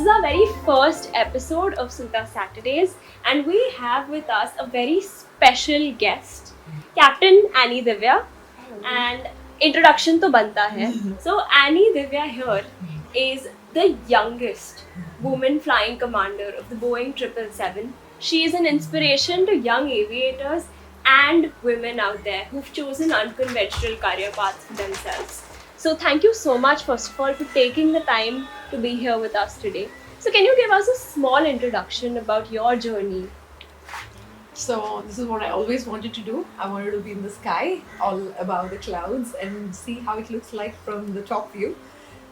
is our very first episode of Suta Saturdays, and we have with us a very special guest, Captain Anny Divya. And introduction to banta hai. So Anny Divya here is the youngest woman flying commander of the Boeing 777. She is an inspiration to young aviators and women out there who've chosen unconventional career paths for themselves. So thank you so much, first of all, for taking the time to be here with us today. So can you give us a small introduction about your journey? So this is what I always wanted to do. I wanted to be in the sky, all above the clouds, and see how it looks like from the top view.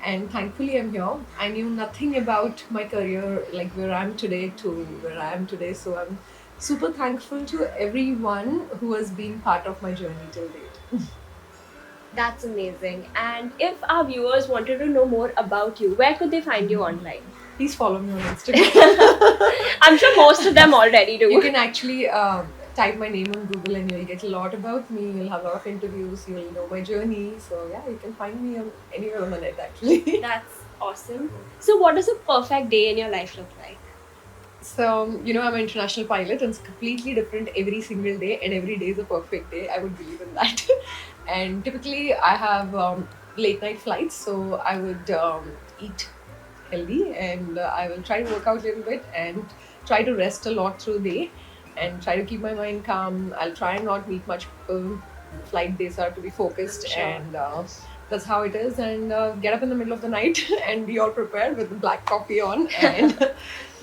And thankfully I'm here. I knew nothing about my career, like where I'm today to where I am today. So I'm super thankful to everyone who has been part of my journey till date. That's amazing. And if our viewers wanted to know more about you, where could they find you online? Please follow me on Instagram. I'm sure most of them already do. You can actually type my name on Google and you'll get a lot about me. You'll have a lot of interviews. You'll know my journey. So yeah, you can find me on anywhere on the net actually. That's awesome. So what does a perfect day in your life look like? So, I'm an international pilot and it's completely different every single day, and every day is a perfect day. I would believe in that. And typically I have late night flights, so I would eat healthy, and I will try to work out a little bit and try to rest a lot through the day and try to keep my mind calm. I'll try and not meet much people. Flight days are to be focused, Sure. and that's how it is. And get up in the middle of the night and be all prepared with the black coffee on and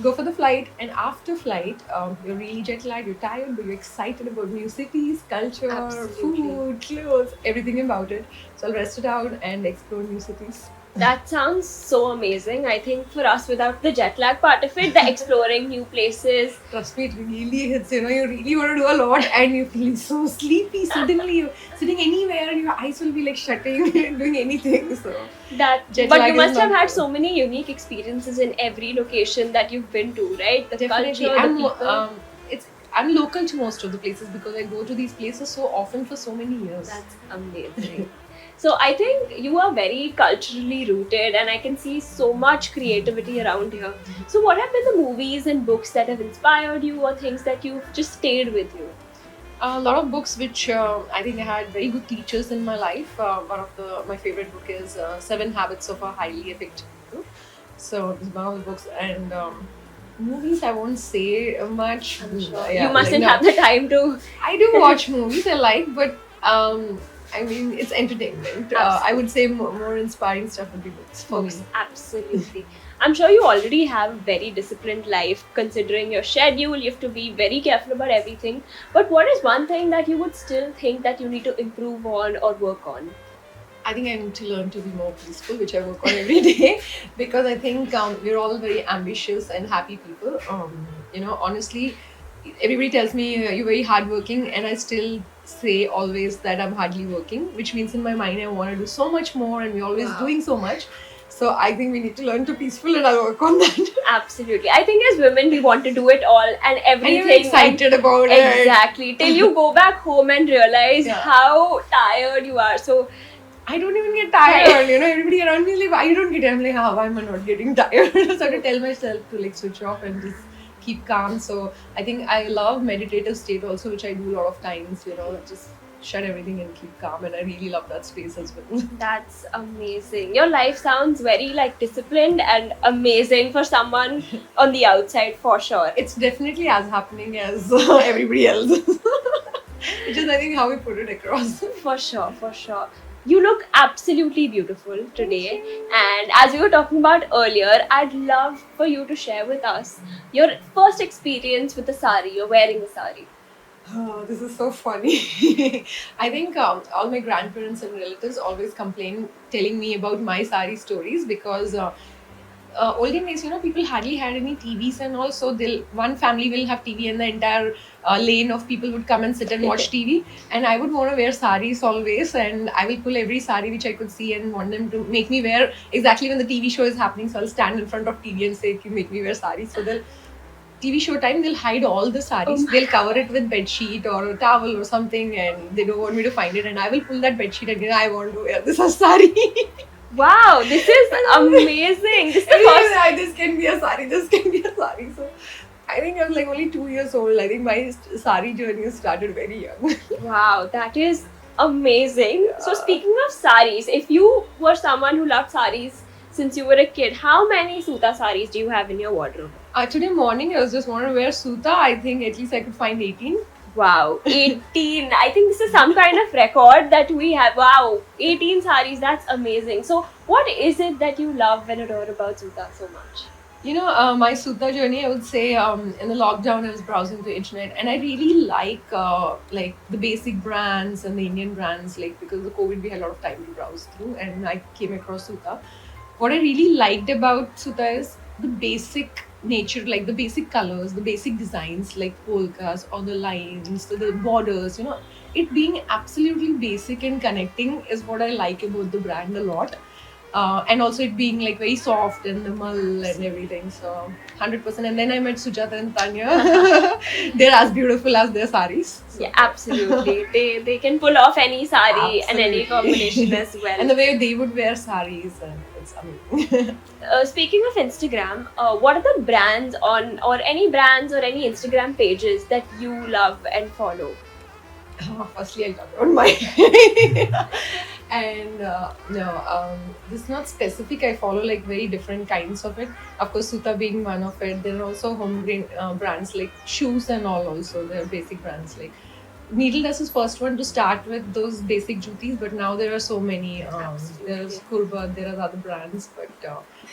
go for the flight. And after flight, you're really jet lagged, you're tired, but you're excited about new cities, culture, Absolutely. food, clothes, everything about it. So I'll rest it out and explore new cities. That sounds so amazing. I think for us, without the jet lag part of it, the exploring new places. Trust me, it really hits. You really want to do a lot and you feel so sleepy. Suddenly, you're sitting anywhere and your eyes will be like shutting and doing anything. So, Jet But lag you is must have not had good. so many unique experiences in every location that you've been to, right? The Definitely. culture, the people. I'm local to most of the places because I go to these places so often for so many years. That's amazing. So I think you are very culturally rooted, and I can see so much creativity around here. So what have been the movies and books that have inspired you, or things that you've just stayed with you? A lot of books which I think I had very good teachers in my life. One of my favorite book is 7 Habits of a Highly Effective People. So this is one of the books. And movies I won't say much. I'm sure. Yeah, You mustn't no. have the time to. I do watch movies I like, but it's entertainment. I would say more inspiring stuff would be books for me. Absolutely. I'm sure you already have a very disciplined life considering your schedule. You have to be very careful about everything. But what is one thing that you would still think that you need to improve on or work on? I think I need to learn to be more peaceful, which I work on every day, because I think we're all very ambitious and happy people. Honestly, everybody tells me you're very hardworking, and I still say always that I'm hardly working, which means in my mind I want to do so much more, and we're always Wow. doing so much. So I think we need to learn to be peaceful, and I'll work on that. Absolutely. I think as women, we want to do it all and And everything. you're excited about it. Exactly. Till you go back home and realize Yeah. how tired you are. So, I don't even get tired. Everybody around me is like, why you don't get tired? I'm like, why am I not getting tired? So I have to tell myself to like switch off and just keep calm. So I think I love meditative state also, which I do a lot of times, just shut everything and keep calm. And I really love that space as well. that's amazing. Your life sounds very disciplined and amazing for someone on the outside, for sure. It's definitely as happening as everybody else. Which is, I think, how we put it across. For sure, for sure. You look absolutely beautiful today. And as we were talking about earlier, I'd love for you to share with us your first experience with a sari, or wearing a sari. Oh, this is so funny. I think all my grandparents and relatives always complain, telling me about my sari stories, because olden days, people hardly had any TVs and all. So one family will have TV, and the entire lane of people would come and sit and watch TV. And I would want to wear saris always, and I will pull every sari which I could see and want them to make me wear exactly when the TV show is happening. So I'll stand in front of TV and say, "Can you make me wear saris?" So TV show time, they'll hide all the saris. Oh my They'll cover it with bed sheet or a towel or something, and they don't want me to find it. And I will pull that bed sheet again. I want to wear this as sari. Wow, this is amazing. This is the first. This can be a sari, this can be a sari. So I think I was like only 2 years old. I think my sari journey started very young. Wow, that is amazing. So Yeah. speaking of saris, if you were someone who loved saris since you were a kid, how many Suta saris do you have in your wardrobe? Today morning I was just wanting to wear Suta. I think at least I could find 18. Wow, 18. I think this is some kind of record that we have. Wow, 18 saris. That's amazing. So what is it that you love and adore about Suta so much? My Suta journey, I would say, in the lockdown, I was browsing the internet, and I really like the basic brands and the Indian brands, like because of COVID, we had a lot of time to browse through, and I came across Suta. What I really liked about Suta is the basic nature, like the basic colors, the basic designs, like polkas or the lines, the borders. It being absolutely basic and connecting is what I like about the brand a lot. And also it being like very soft and the mull and everything. So 100%. And then I met Sujata and Tanya. They're as beautiful as their saris. So. Yeah, absolutely. they can pull off any sari and any Absolutely. combination as well. And the way they would wear saris, and it's amazing. Speaking of Instagram, what are the brands or any Instagram pages that you love and follow? Firstly, I'll talk about my and this is not specific. I follow like very different kinds of it. Of course, Suta being one of it. There are also home brands like shoes and all. Also, there are basic brands like Needle Dust is first one to start with those basic jutis, but now there are so many. There's Kurba, there are other brands, but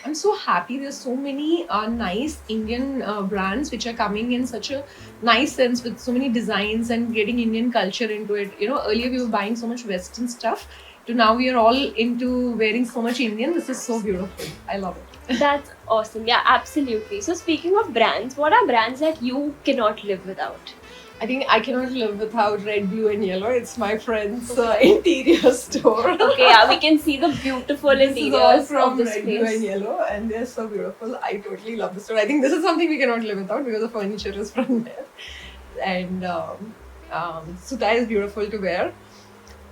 I'm so happy. There's so many nice Indian brands which are coming in such a nice sense with so many designs and getting Indian culture into it. Earlier we were buying so much Western stuff. To now we are all into wearing so much Indian. This is so beautiful. I love it. That's awesome. Yeah, absolutely. So speaking of brands, what are brands that you cannot live without? I think I cannot live without red, blue, and yellow. It's my friend's interior store. Okay, yeah, we can see the beautiful This is all interiors from of this red, blue, and place. yellow, and they're so beautiful. I totally love the store. I think this is something we cannot live without because the furniture is from there. And Suta is beautiful to wear.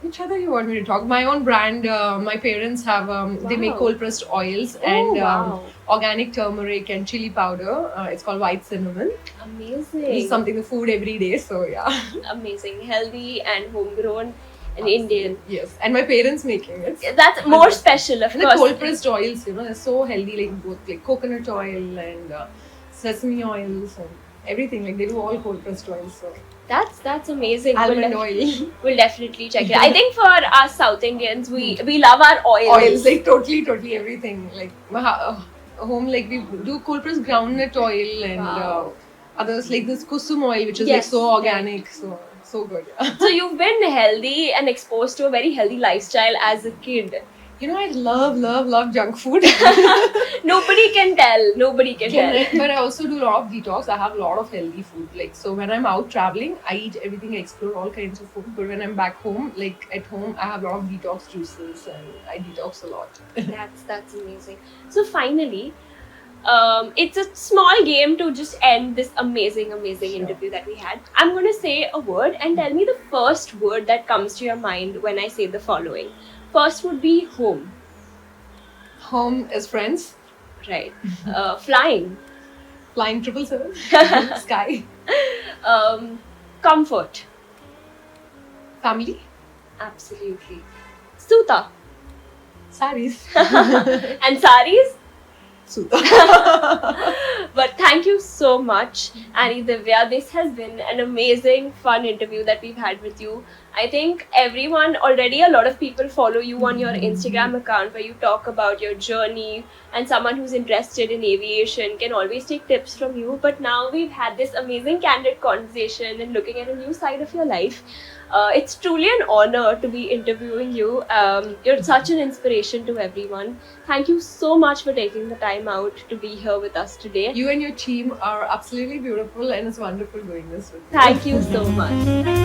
Which other you want me to talk? My own brand. My parents have. They make Wow. cold pressed oils Oh, and wow. organic turmeric and chili powder. It's called white cinnamon. Amazing. It's something to food every day. So yeah. Amazing. Healthy and homegrown and Indian. Yes, and my parents making it. That's more special, of And the course. cold pressed oils, they're so healthy. Like both like coconut oil and sesame oils and everything. Like they do all cold pressed oils. So That's amazing. almond oil. We'll definitely check it. I think for us South Indians, we love our oils. Oils, like totally everything. Like my home, like we do cold pressed groundnut oil and Wow. others like this kusum oil, which is like Yes, so yeah. organic, so good. So you've been healthy and exposed to a very healthy lifestyle as a kid. I love junk food. Nobody can tell. Nobody can tell. Correct, but I also do a lot of detox. I have a lot of healthy food. Like so, when I'm out traveling, I eat everything. I explore all kinds of food. But when I'm back home, like at home, I have a lot of detox juices and I detox a lot. That's amazing. So finally, it's a small game to just end this amazing Sure. interview that we had. I'm going to say a word and tell me the first word that comes to your mind when I say the following. First would be home, Home is friends. right? Flying, Flying 777. Sky. Comfort, Family. absolutely. Suta Saris. and saris. Suta. But thank you so much, Anny Divya. This has been an amazing, fun interview that we've had with you. I think everyone already, a lot of people follow you on your Instagram account where you talk about your journey, and someone who's interested in aviation can always take tips from you. But now we've had this amazing, candid conversation and looking at a new side of your life. It's truly an honor to be interviewing you. You're such an inspiration to everyone. Thank you so much for taking the time out to be here with us today. You and your team are absolutely beautiful, and it's wonderful doing this with you. Thank you so much.